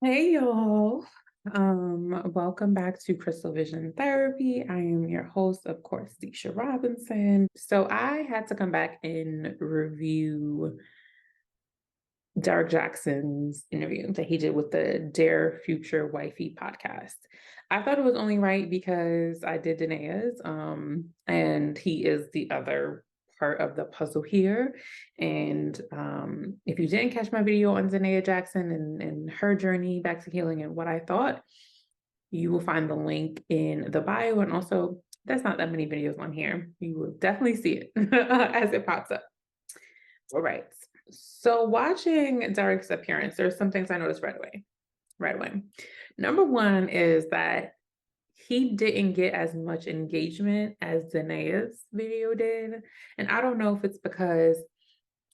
Hey y'all. Welcome back to Crystal Vision Therapy. I am your host, of course, Deisha Robinson. So I had to come back and review Derrick Jxn's interview that he did with the Dare Future Wifey podcast. I thought it was only right because I did Danae's, and he is the other part of the puzzle here. And if you didn't catch my video on Danae Jackson and her journey back to healing and what I thought, you will find the link in the bio. And also, there's not that many videos on here. You will definitely see it as it pops up. All right. So watching Derek's appearance, there's some things I noticed right away. Right away. Number one is that he didn't get as much engagement as Danae's video did. And I don't know if it's because,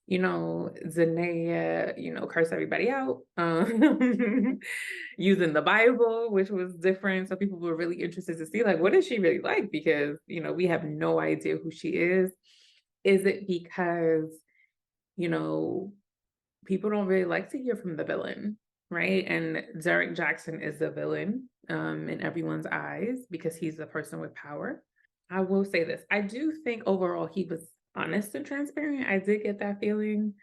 Danae, cursed everybody out using the Bible, which was different. So people were really interested to see, like, what is she really like? Because, we have no idea who she is. Is it because you know, people don't really like to hear from the villain, right? And Derrick Jxn is the villain in everyone's eyes because he's the person with power. I will say this. I do think overall he was honest and transparent. I did get that feeling.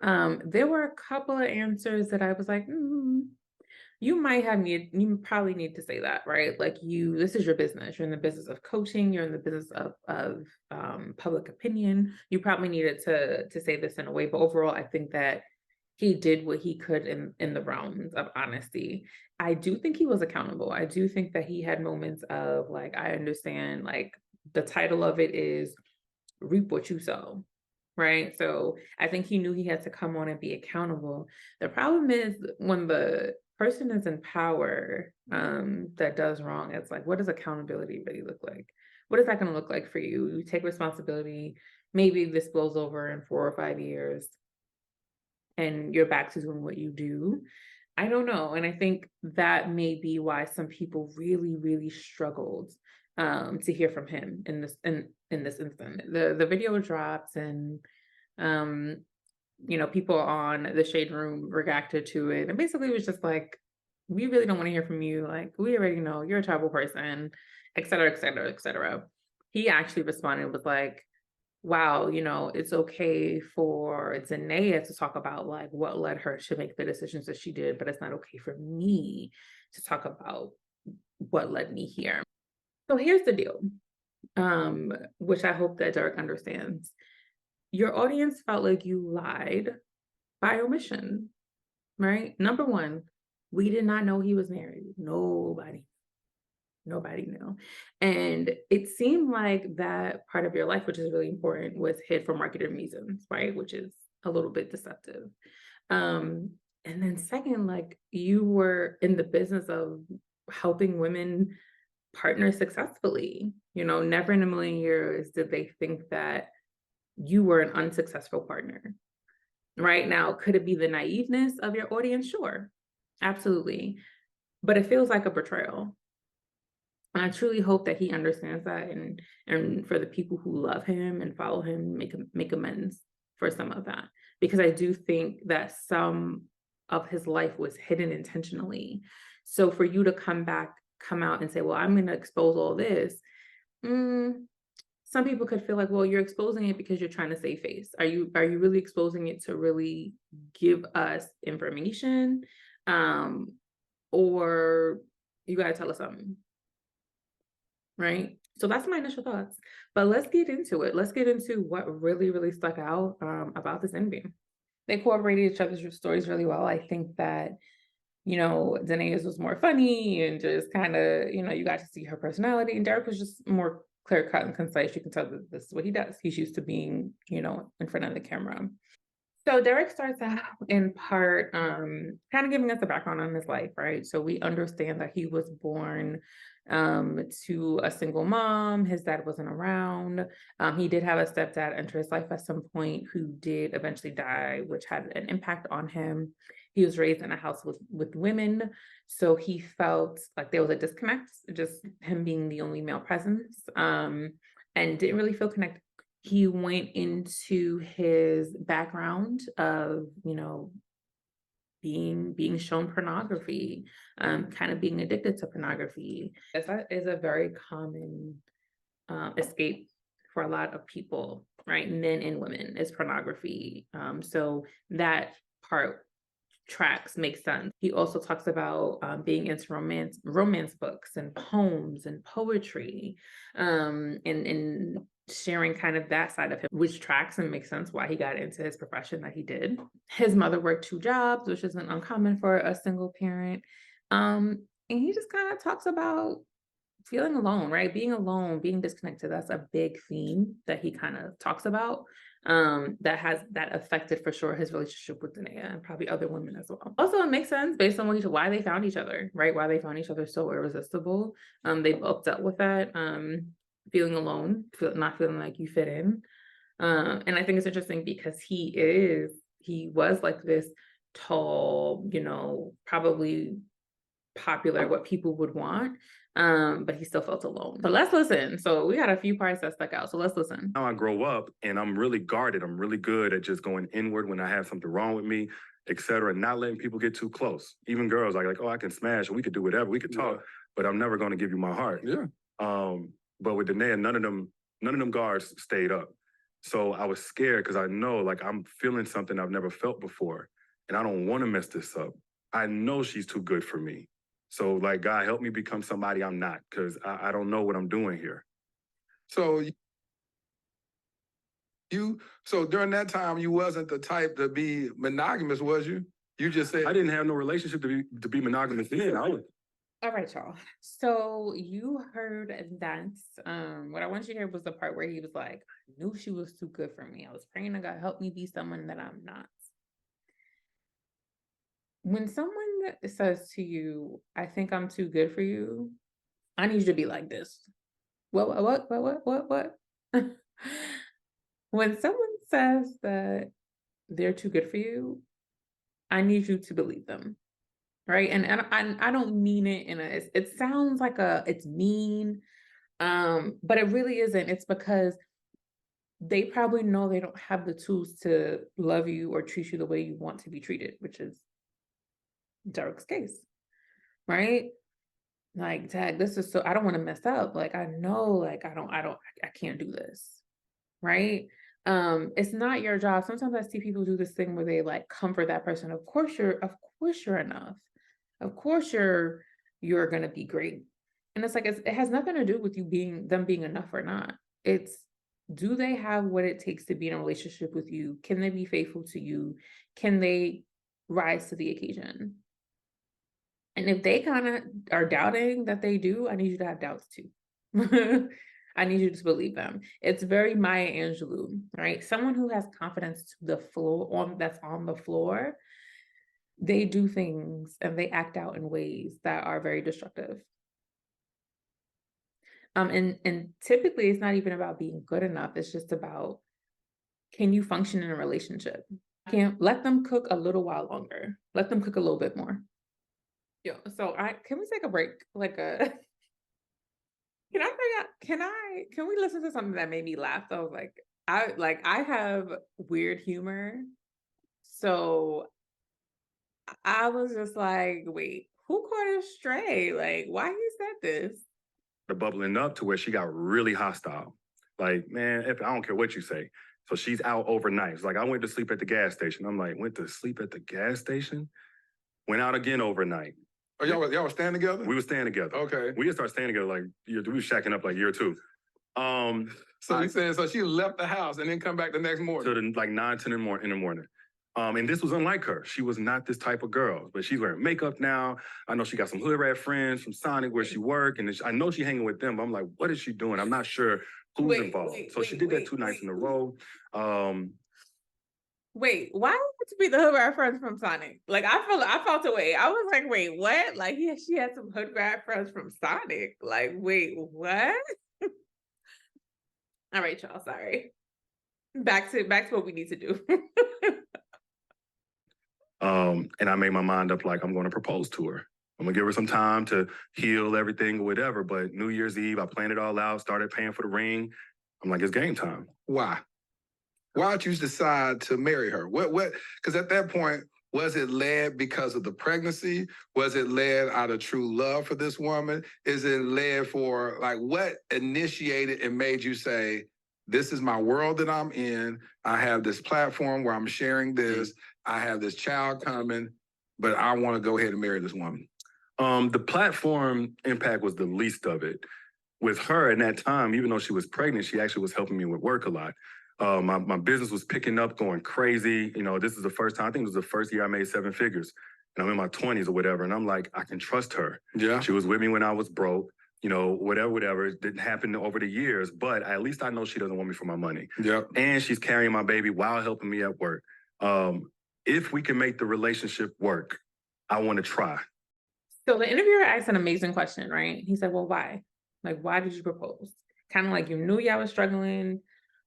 There were a couple of answers that I was like, you probably need to say that, right? Like this is your business. You're in the business of coaching. You're in the business of public opinion. You probably needed to say this in a way, but overall, I think that he did what he could in the realms of honesty. I do think he was accountable. I do think that he had moments of like, I understand, like the title of it is reap what you sow. Right. So I think he knew he had to come on and be accountable. The problem is when the person is in power that does wrong, it's like, what does accountability really look like? What is that going to look like for you? You take responsibility. Maybe this blows over in 4 or 5 years and you're back to doing what you do. I don't know. And I think that may be why some people really, really struggled to hear from him in this instant. The video dropped and people on the Shade Room reacted to it. And basically it was just like, we really don't want to hear from you. Like, we already know you're a terrible person, et cetera, et cetera, et cetera. He actually responded with like, wow, it's okay for Danae to talk about like what led her to make the decisions that she did, but it's not okay for me to talk about what led me here. So here's the deal, which I hope that Derek understands. Your audience felt like you lied by omission, right? Number one, we did not know he was married. Nobody knew. And it seemed like that part of your life, which is really important, was hid for marketing reasons, right? Which is a little bit deceptive. And then second, like you were in the business of helping women partner successfully. Never in a million years did they think that you were an unsuccessful partner. Right now, could it be the naiveness of your audience? Sure, absolutely. But it feels like a betrayal. And I truly hope that he understands that, and for the people who love him and follow him, make amends for some of that. Because I do think that some of his life was hidden intentionally. So for you to come out and say, well, I'm going to expose all this, some people could feel like, well, you're exposing it because you're trying to save face. Are you really exposing it to really give us information? Or you got to tell us something? Right. So that's my initial thoughts. But let's get into it. Let's get into what really, really stuck out about this interview. They incorporated each other's stories really well. I think that, Danae's was more funny and just kind of, you got to see her personality. And Derek was just more clear cut and concise. You can tell that this is what he does. He's used to being, in front of the camera. So Derek starts out in part kind of giving us a background on his life, right? So we understand that he was born to a single mom. His dad wasn't around. He did have a stepdad enter his life at some point who did eventually die, which had an impact on him. He was raised in a house with women. So he felt like there was a disconnect, just him being the only male presence, and didn't really feel connected. He went into his background of, being shown pornography, kind of being addicted to pornography. That is a very common escape for a lot of people, right? Men and women is pornography. So that part tracks makes sense. He also talks about being into romance books and poems and poetry, and sharing kind of that side of him, which tracks and makes sense why he got into his profession that he did. His mother worked 2 jobs, which isn't uncommon for a single parent. And he just kind of talks about feeling alone, right? Being alone, being disconnected. That's a big theme that he kind of talks about. That affected for sure his relationship with Danae and probably other women as well. Also, it makes sense based on why they found each other, right? Why they found each other so irresistible. They both dealt with that, feeling alone, not feeling like you fit in. And I think it's interesting because he was like this tall, probably popular, what people would want. But he still felt alone. But let's listen. So we got a few parts that stuck out. So let's listen. Now I grow up and I'm really guarded. I'm really good at just going inward when I have something wrong with me, etc. Not letting people get too close. Even girls like, oh, I can smash, or we could do whatever, we could talk, but I'm never going to give you my heart. Yeah. But with Danae, none of them guards stayed up. So I was scared because I know like I'm feeling something I've never felt before. And I don't want to mess this up. I know she's too good for me. So, like, God, help me become somebody I'm not, because I don't know what I'm doing here. So, so during that time, you wasn't the type to be monogamous, was you? You just said... I didn't have no relationship to be monogamous then. All right, y'all. So you heard that. What I want you to hear was the part where he was like, I knew she was too good for me. I was praying to God, help me be someone that I'm not. When someone says to you, I think I'm too good for you, I need you to be like this. What? When someone says that they're too good for you, I need you to believe them, right? And I don't mean it it sounds like it's mean, but it really isn't. It's because they probably know they don't have the tools to love you or treat you the way you want to be treated, which is Derrick's case, right? Like, Dad, this is so, I don't want to mess up. Like, I know, like, I can't do this, right? It's not your job. Sometimes I see people do this thing where they like comfort that person. Of course you're enough. Of course you're gonna be great. And it's like, it has nothing to do with them being enough or not. It's, do they have what it takes to be in a relationship with you? Can they be faithful to you? Can they rise to the occasion? And if they kind of are doubting that they do, I need you to have doubts too. I need you to believe them. It's very Maya Angelou, right? Someone who has confidence to the floor, that's on the floor, they do things and they act out in ways that are very destructive. And typically it's not even about being good enough. It's just about, can you function in a relationship? Let them cook a little while longer. Let them cook a little bit more. Yeah. So can we take a break? Like can we listen to something that made me laugh? So I have weird humor. So I was just like, wait, who caught a stray? Like, why he said this? Bubbling up to where she got really hostile. Like, man, I don't care what you say. So she's out overnight. It's like, I went to sleep at the gas station. I'm like, went to sleep at the gas station? Went out again overnight. Oh, y'all were staying together? We were staying together. Okay. We didn't start staying together like we were shacking up like year 2. So you said, so she left the house and then come back the next morning? To like 9, 10 in the morning. And this was unlike her. She was not this type of girl, but she's wearing makeup now. I know she got some hood rat friends from Sonic where she worked, and I know she hanging with them, but I'm like, what is she doing? I'm not sure who's involved. She did that 2 nights in a row. Wait, why would it be the hood rat friends from Sonic? Like, I felt away. I was like, wait, what? Like, she had some hood rat friends from Sonic. Like, wait, what? All right, y'all, sorry. Back to what we need to do. And I made my mind up like, I'm going to propose to her. I'm going to give her some time to heal everything or whatever. But New Year's Eve, I planned it all out, started paying for the ring. I'm like, it's game time. Why? Why'd you decide to marry her? What? Because at that point, Was it led because of the pregnancy? Was it led out of true love for this woman? Is it led for, like, what initiated and made you say, this is my world that I'm in. I have this platform where I'm sharing this. I have this child coming, but I want to go ahead and marry this woman. The platform impact was the least of it. With her in that time, even though she was pregnant, she actually was helping me with work a lot. My business was picking up, going crazy. You know, this is the first time, I think it was the first year I made 7 figures. And I'm in my 20s or whatever. And I'm like, I can trust her. Yeah. She was with me when I was broke. You know, whatever. It didn't happen over the years, but at least I know she doesn't want me for my money. Yep. And she's carrying my baby while helping me at work. If we can make the relationship work, I want to try. So the interviewer asked an amazing question, right? He said, well, why? Like, why did you propose? Kind of like you knew y'all was struggling,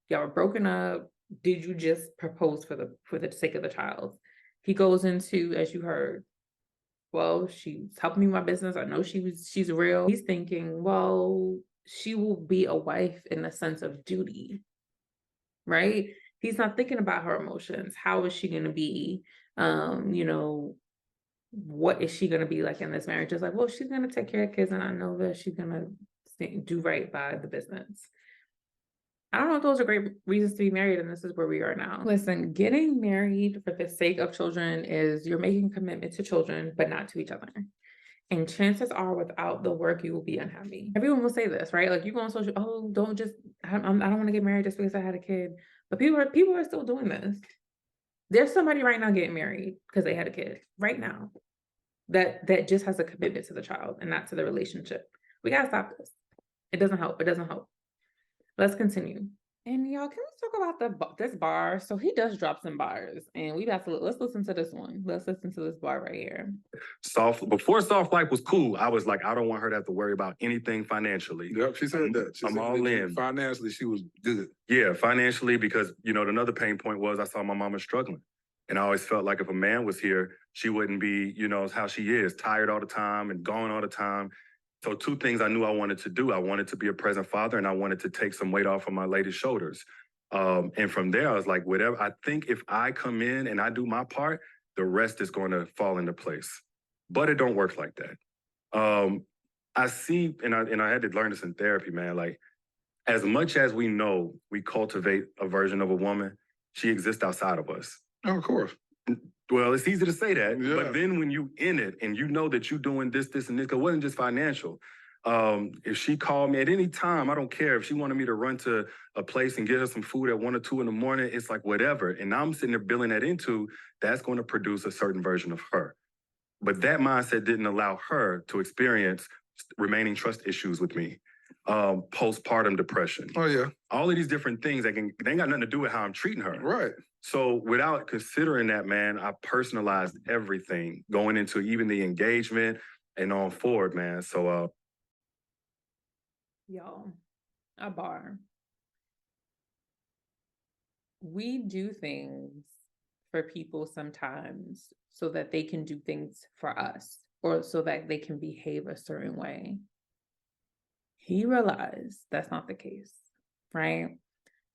y'all were broken up. Did you just propose for the sake of the child? He goes into, as you heard, well, she's helping me with my business. I know she's real. He's thinking, well, she will be a wife in the sense of duty, right? He's not thinking about her emotions. How is she going to be? You know, what is she going to be like in this marriage? It's like, well, she's going to take care of kids, and I know that she's going to do right by the business. I don't know if those are great reasons to be married, and this is where we are now. Listen, getting married for the sake of children is you're making commitment to children, but not to each other. And chances are, without the work, you will be unhappy. Everyone will say this, right? Like, you go on social, oh, I don't want to get married just because I had a kid. But people are still doing this. There's somebody right now getting married because they had a kid right now that just has a commitment to the child and not to the relationship. We gotta stop this. It doesn't help. It doesn't help. Let's continue. And y'all, can we talk about this bar? So he does drop some bars, and let's listen to this one. Let's listen to this bar right here. Before Soft Life was cool, I was like, I don't want her to have to worry about anything financially. Yep, she said that. I'm all in. Financially, she was good. Yeah, financially, because, you know, another pain point was I saw my mama struggling. And I always felt like if a man was here, she wouldn't be, you know, how she is, tired all the time and gone all the time. So 2 things I knew I wanted to do. I wanted to be a present father, and I wanted to take some weight off of my lady's shoulders. And from there, I was like, whatever. I think if I come in and I do my part, the rest is going to fall into place. But it don't work like that. I see, and I had to learn this in therapy, man. Like, as much as we know we cultivate a version of a woman, she exists outside of us. Oh, of course. Well, it's easy to say that, yeah. But then when you in it and you know that you're doing this, and this, 'cause it wasn't just financial. If she called me at any time, I don't care. If she wanted me to run to a place and get her some food at 1 or 2 in the morning, it's like whatever. And I'm sitting there billing that into, that's going to produce a certain version of her. But that mindset didn't allow her to experience remaining trust issues with me. Postpartum depression. Oh, yeah. All of these different things they ain't got nothing to do with how I'm treating her. Right. So without considering that, man, I personalized everything going into even the engagement and on forward, man. So, y'all, a bar. We do things for people sometimes so that they can do things for us, or so that they can behave a certain way. He realized that's not the case, right?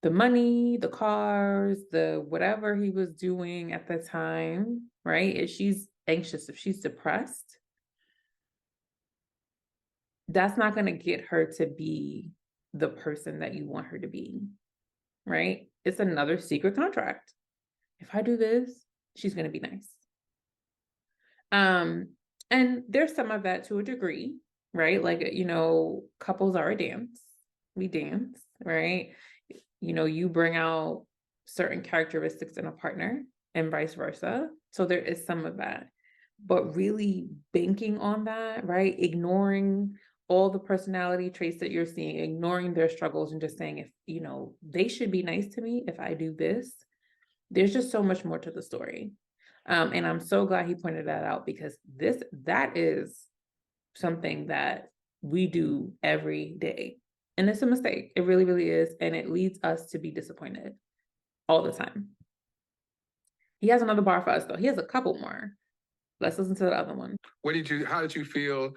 The money, the cars, the whatever he was doing at the time, right? If she's anxious, if she's depressed, that's not going to get her to be the person that you want her to be, right? It's another secret contract. If I do this, she's going to be nice. And there's some of that to a degree, right? Like, you know, couples are a dance. We dance, right? You know, you bring out certain characteristics in a partner and vice versa. So there is some of that. But really banking on that, right? Ignoring all the personality traits that you're seeing, ignoring their struggles, and just saying, if, you know, they should be nice to me if I do this. There's just so much more to the story. And I'm so glad he pointed that out, because that is something that we do every day. And it's a mistake. It really, really is. And it leads us to be disappointed all the time. He has another bar for us, though. He has a couple more. Let's listen to the other one. How did you feel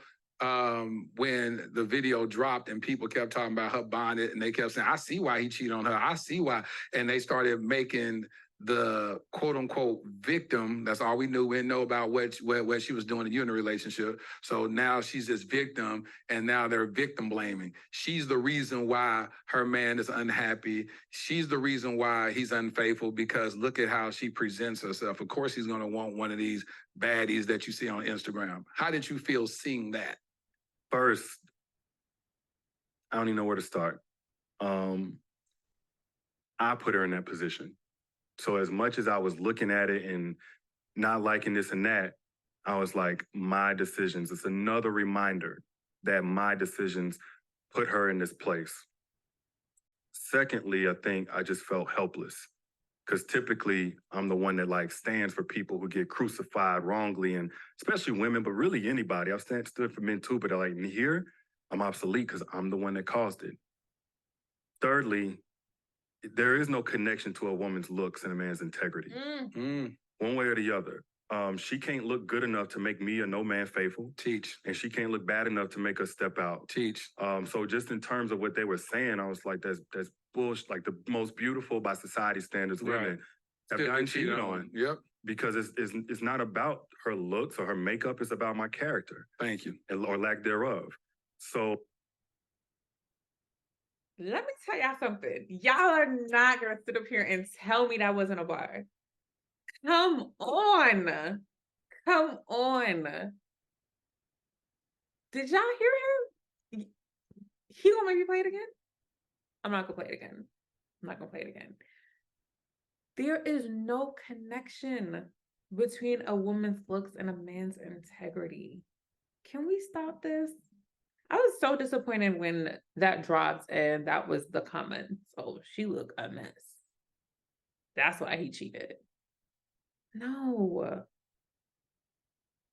when the video dropped and people kept talking about her bonnet, and they kept saying, I see why he cheated on her. I see why. And they started making the quote unquote victim. That's all we knew. We didn't know about what she was doing to you in the relationship. So now she's this victim, and now they're victim blaming. She's the reason why her man is unhappy. She's the reason why he's unfaithful, because look at how she presents herself. Of course, he's going to want one of these baddies that you see on Instagram. How did you feel seeing that? First, I don't even know where to start. I put her in that position. So as much as I was looking at it and not liking this and that, I was like, my decisions. It's another reminder that my decisions put her in this place. Secondly, I think I just felt helpless, because typically I'm the one that like stands for people who get crucified wrongly, and especially women, but really anybody. I've stood for men too, but like here, I'm obsolete because I'm the one that caused it. Thirdly, there is no connection to a woman's looks and a man's integrity. One way or the other. She can't look good enough to make me a no man faithful. Teach. And she can't look bad enough to make us step out. Teach. So just in terms of what they were saying, I was like, that's bullshit. Like the most beautiful by society standards women have gotten cheated on. Yep. Because it's not about her looks or her makeup, it's about my character. Thank you. Or lack thereof. So let me tell y'all something. Y'all are not gonna sit up here and tell me that wasn't a bar. Come on. Come on. Did y'all hear him? He gonna make me play it again? I'm not gonna play it again. I'm not gonna play it again. There is no connection between a woman's looks and a man's integrity. Can we stop this? I was so disappointed when that dropped and that was the comments. Oh, she looked a mess. That's why he cheated. No,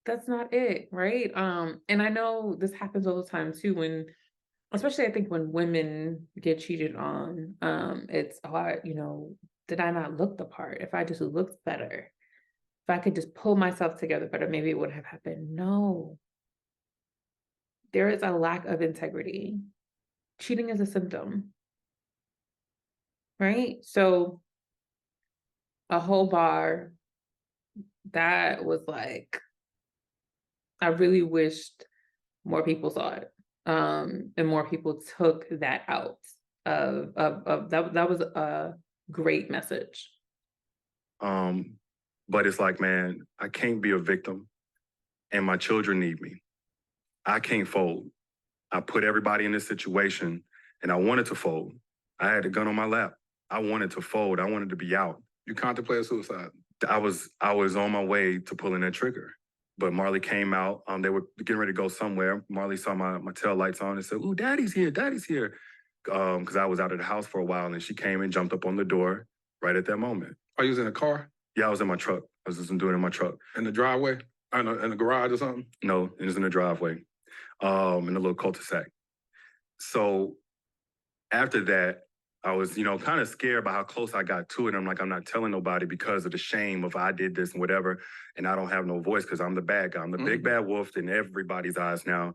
that's not it, right? And I know this happens all the time too, when, especially I think when women get cheated on, it's hard, did I not look the part? If I just looked better, if I could just pull myself together better, maybe it wouldn't have happened. No. There is a lack of integrity. Cheating is a symptom, right? So a whole bar, that was like, I really wished more people saw it, and more people took that out of that. That was a great message. But it's like, man, I can't be a victim, and my children need me. I can't fold. I put everybody in this situation, and I wanted to fold. I had a gun on my lap. I wanted to fold. I wanted to be out. You contemplated suicide? I was on my way to pulling that trigger. But Marley came out. They were getting ready to go somewhere. Marley saw my tail lights on and said, "Ooh, Daddy's here, Daddy's here." Because I was out of the house for a while, and she came and jumped up on the door right at that moment. Are you in a car? Yeah, I was in my truck. I was just doing it in my truck. In the driveway? In the garage or something? No, it was in the driveway, in a little cul-de-sac. So after that, I was, kind of scared about how close I got to it. I'm like, I'm not telling nobody because of the shame of I did this and whatever, and I don't have no voice because I'm the bad guy. I'm the big bad wolf in everybody's eyes now.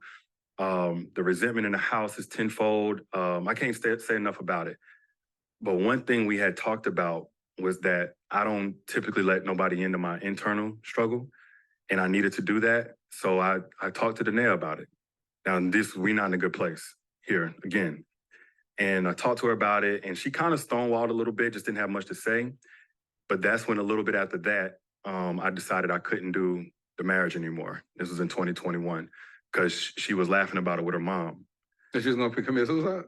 The resentment in the house is tenfold. I can't say enough about it. But one thing we had talked about was that I don't typically let nobody into my internal struggle, and I needed to do that. So I talked to Danae about it. Now, we're not in a good place here again. And I talked to her about it, and she kind of stonewalled a little bit, just didn't have much to say. But that's when a little bit after that, I decided I couldn't do the marriage anymore. This was in 2021, because she was laughing about it with her mom. And she was going to commit suicide?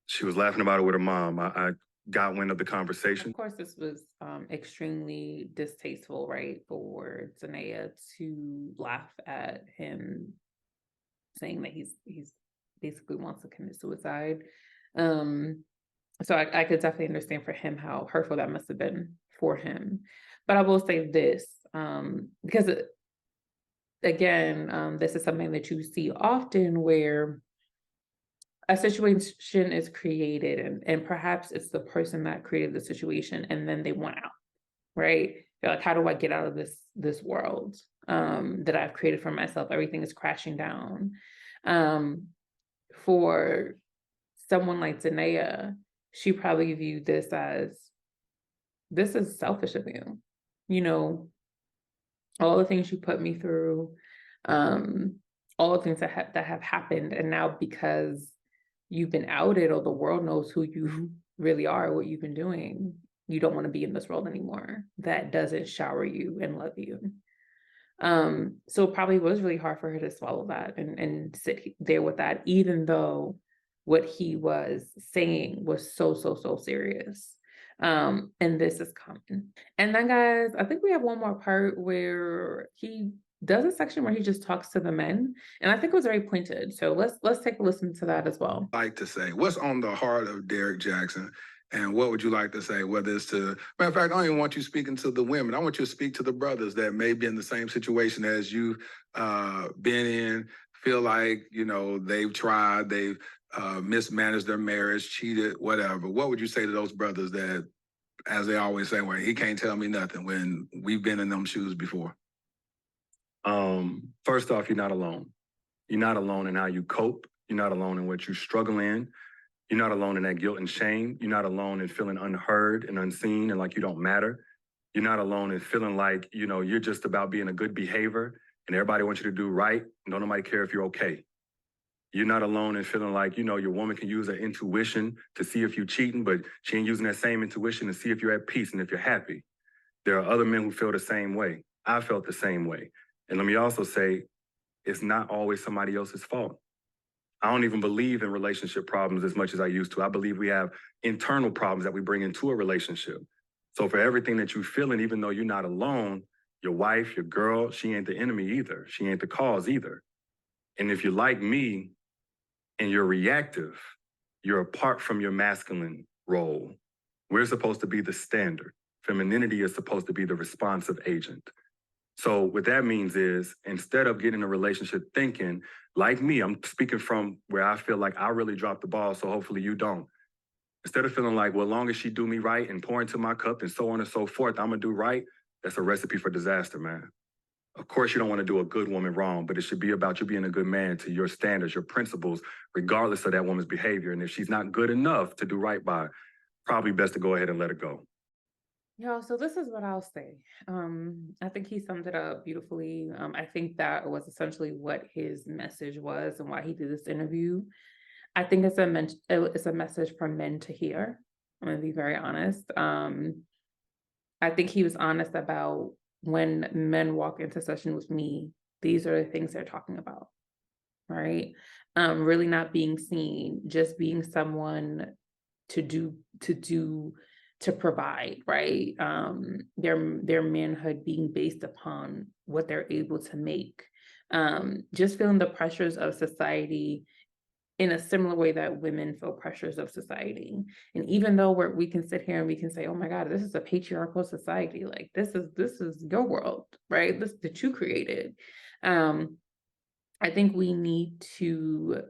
She was laughing about it with her mom. I got wind of the conversation. Of course, this was extremely distasteful, right, for Tanea to laugh at him saying that he's basically wants to commit suicide. So I could definitely understand for him how hurtful that must have been for him. But I will say this, because again, this is something that you see often where a situation is created and perhaps it's the person that created the situation and then they want out, right? They're like, how do I get out of this world that I've created for myself? Everything is crashing down. For someone like Tanea, she probably viewed this as this is selfish of you. You know, all the things you put me through, um, all the things that have happened, and now because you've been outed or the world knows who you really are, what you've been doing, you don't want to be in this world anymore. That doesn't shower you and love you. So it probably was really hard for her to swallow that and sit there with that, even though what he was saying was so serious. And this is common. And then guys, I think we have one more part where he does a section where he just talks to the men. And I think it was very pointed. So let's take a listen to that as well. Like to say, what's on the heart of Derrick Jxn? And what would you like to say, whether it's to, matter of fact, I don't even want you speaking to the women. I want you to speak to the brothers that may be in the same situation as you've been in, feel like, you know, they've tried, they've mismanaged their marriage, cheated, whatever. What would you say to those brothers that, as they always say, well, he can't tell me nothing, when we've been in them shoes before? First off, you're not alone. You're not alone in how you cope. You're not alone in what you struggle in. You're not alone in that guilt and shame. You're not alone in feeling unheard and unseen and like you don't matter. You're not alone in feeling like, you know, you're just about being a good behavior and everybody wants you to do right and don't nobody care if you're okay. You're not alone in feeling like, you know, your woman can use her intuition to see if you're cheating, but she ain't using that same intuition to see if you're at peace and if you're happy. There are other men who feel the same way. I felt the same way. And let me also say, it's not always somebody else's fault. I don't even believe in relationship problems as much as I used to. I believe we have internal problems that we bring into a relationship. So for everything that you're feeling, even though you're not alone, your wife, your girl, she ain't the enemy either. She ain't the cause either. And if you're like me and you're reactive, you're apart from your masculine role. We're supposed to be the standard. Femininity is supposed to be the responsive agent. So what that means is, instead of getting a relationship thinking, like me, I'm speaking from where I feel like I really dropped the ball, so hopefully you don't. Instead of feeling like, well, as long as she do me right and pour into my cup and so on and so forth, I'm gonna do right, that's a recipe for disaster, man. Of course, you don't want to do a good woman wrong, but it should be about you being a good man to your standards, your principles, regardless of that woman's behavior. And if she's not good enough to do right by, probably best to go ahead and let her go. So this is what I'll say. I think he summed it up beautifully. I think that was essentially what his message was and why he did this interview. I think it's a message for men to hear. I'm gonna be very honest. I think he was honest about, when men walk into session with me, these are the things they're talking about, right? Really not being seen, just being someone to provide, right? Their manhood being based upon what they're able to make. Just feeling the pressures of society in a similar way that women feel pressures of society. And even though we can sit here and we can say, oh my God, this is a patriarchal society, like this is your world, right? This that you created. I think we need to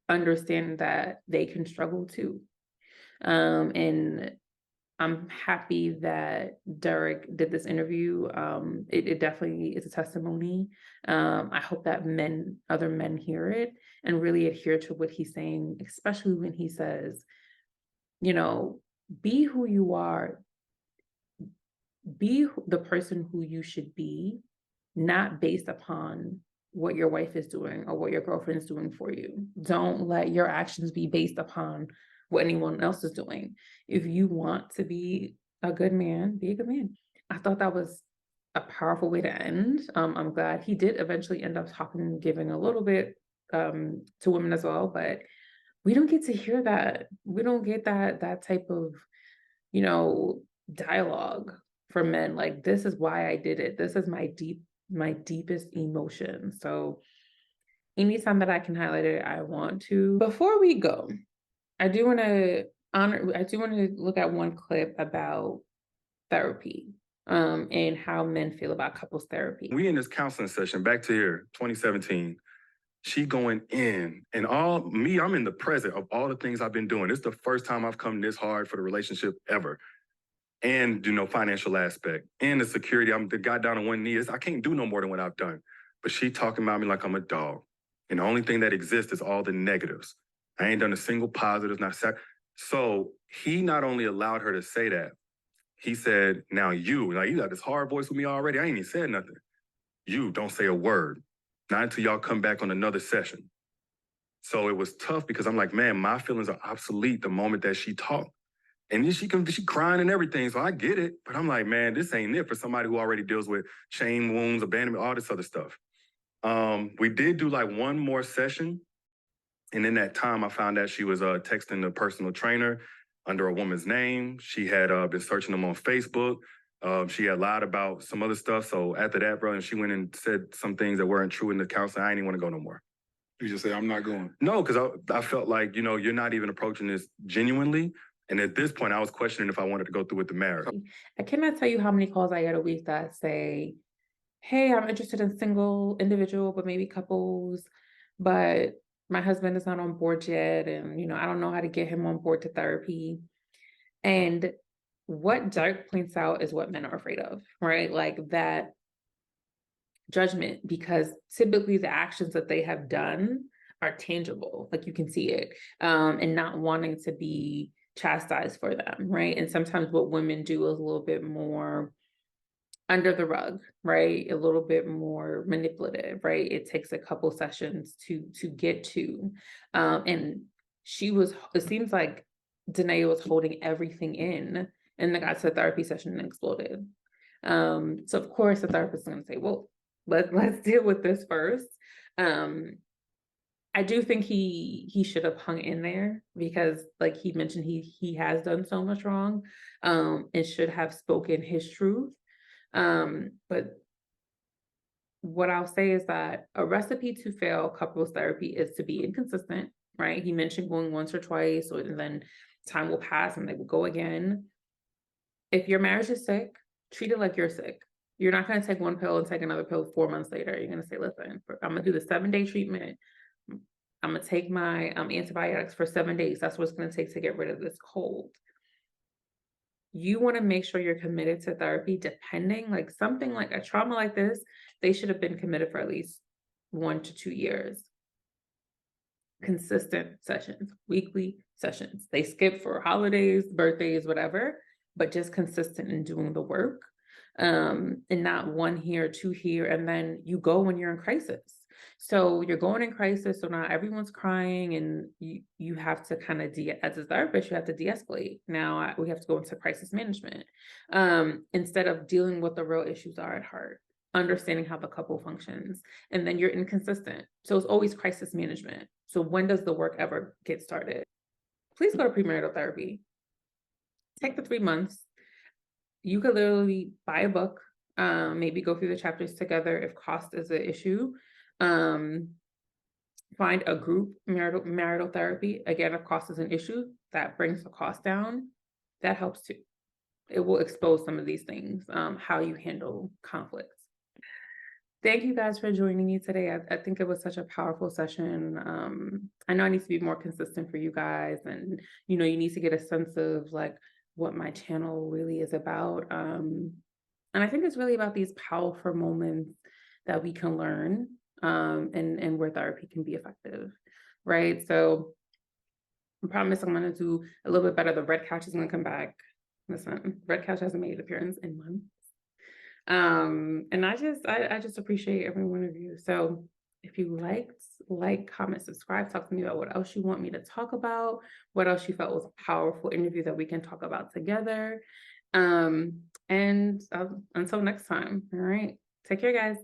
understand that they can struggle too. And I'm happy that Derrick did this interview. It definitely is a testimony. I hope that other men hear it and really adhere to what he's saying, especially when he says, you know, be who you are, be the person who you should be, not based upon what your wife is doing or what your girlfriend is doing for you. Don't let your actions be based upon what anyone else is doing. If you want to be a good man, be a good man. I thought that was a powerful way to end. I'm glad he did eventually end up talking, giving a little bit to women as well, but we don't get to hear that. We don't get that type of, you know, dialogue from men. Like, this is why I did it. This is my deepest emotion. So anytime that I can highlight it, I want to. Before we go, I do want to look at one clip about therapy, and how men feel about couples therapy. We in this counseling session, back to here, 2017, she going in, and I'm in the present of all the things I've been doing. It's the first time I've come this hard for the relationship ever. And, you know, financial aspect and the security. I'm the guy down on one knee. I can't do no more than what I've done. But she talking about me like I'm a dog. And the only thing that exists is all the negatives. I ain't done a single positive, So he not only allowed her to say that, he said, now you got this hard voice with me already. I ain't even said nothing. You don't say a word, not until y'all come back on another session. So it was tough because I'm like, man, my feelings are obsolete the moment that she talked. And then she crying and everything, so I get it. But I'm like, man, this ain't it for somebody who already deals with shame wounds, abandonment, all this other stuff. We did do like one more session. And in that time, I found out she was texting the personal trainer under a woman's name. She had been searching them on Facebook. She had lied about some other stuff. So after that, bro, and she went and said some things that weren't true in the counseling. I didn't want to go no more. You just say, I'm not going. No, because I felt like, you're not even approaching this genuinely. And at this point, I was questioning if I wanted to go through with the marriage. I cannot tell you how many calls I get a week that say, hey, I'm interested in single, individual, but maybe couples, but my husband is not on board yet. And, I don't know how to get him on board to therapy. And what Derrick points out is what men are afraid of, right? Like that judgment, because typically the actions that they have done are tangible, like you can see it, and not wanting to be chastised for them, right? And sometimes what women do is a little bit more under the rug, right? A little bit more manipulative, right? It takes a couple sessions to get to, and it seems like Danae was holding everything in, and then got to a therapy session and exploded. So of course the therapist is going to say, well, let's deal with this first. I do think he should have hung in there because, like he mentioned, he has done so much wrong, and should have spoken his truth. But what I'll say is that a recipe to fail couples therapy is to be inconsistent, right? He mentioned going once or twice, and then time will pass and they will go again. If your marriage is sick, treat it like you're sick. You're not going to take one pill and take another pill 4 months later. You're going to say, listen, I'm going to do the 7-day treatment. I'm going to take my antibiotics for 7 days. That's what it's going to take to get rid of this cold. You want to make sure you're committed to therapy, depending, like something like a trauma like this, they should have been committed for at least 1 to 2 years. Consistent sessions, weekly sessions. They skip for holidays, birthdays, whatever, but just consistent in doing the work. And not 1 here, 2 here, and then you go when you're in crisis. So you're going in crisis, so now everyone's crying, and you have to kind of as a therapist, you have to de-escalate. Now we have to go into crisis management, instead of dealing with the real issues are at heart, understanding how the couple functions, and then you're inconsistent. So it's always crisis management. So when does the work ever get started? Please go to premarital therapy. Take the 3 months. You could literally buy a book, maybe go through the chapters together if cost is an issue. Find a group marital therapy. Again, if cost is an issue, that brings the cost down. That helps too. It will expose some of these things, how you handle conflicts. Thank you guys for joining me today. I think it was such a powerful session. I know I need to be more consistent for you guys, and you need to get a sense of like what my channel really is about. And I think it's really about these powerful moments that we can learn, and where therapy can be effective, right? So I promise I'm going to do a little bit better. The red couch is going to come back. Listen, red couch hasn't made an appearance in months. And I just appreciate every one of you. So if you like, comment, subscribe, talk to me about what else you want me to talk about, what else you felt was a powerful interview that we can talk about together. And until next time, all right, take care, guys.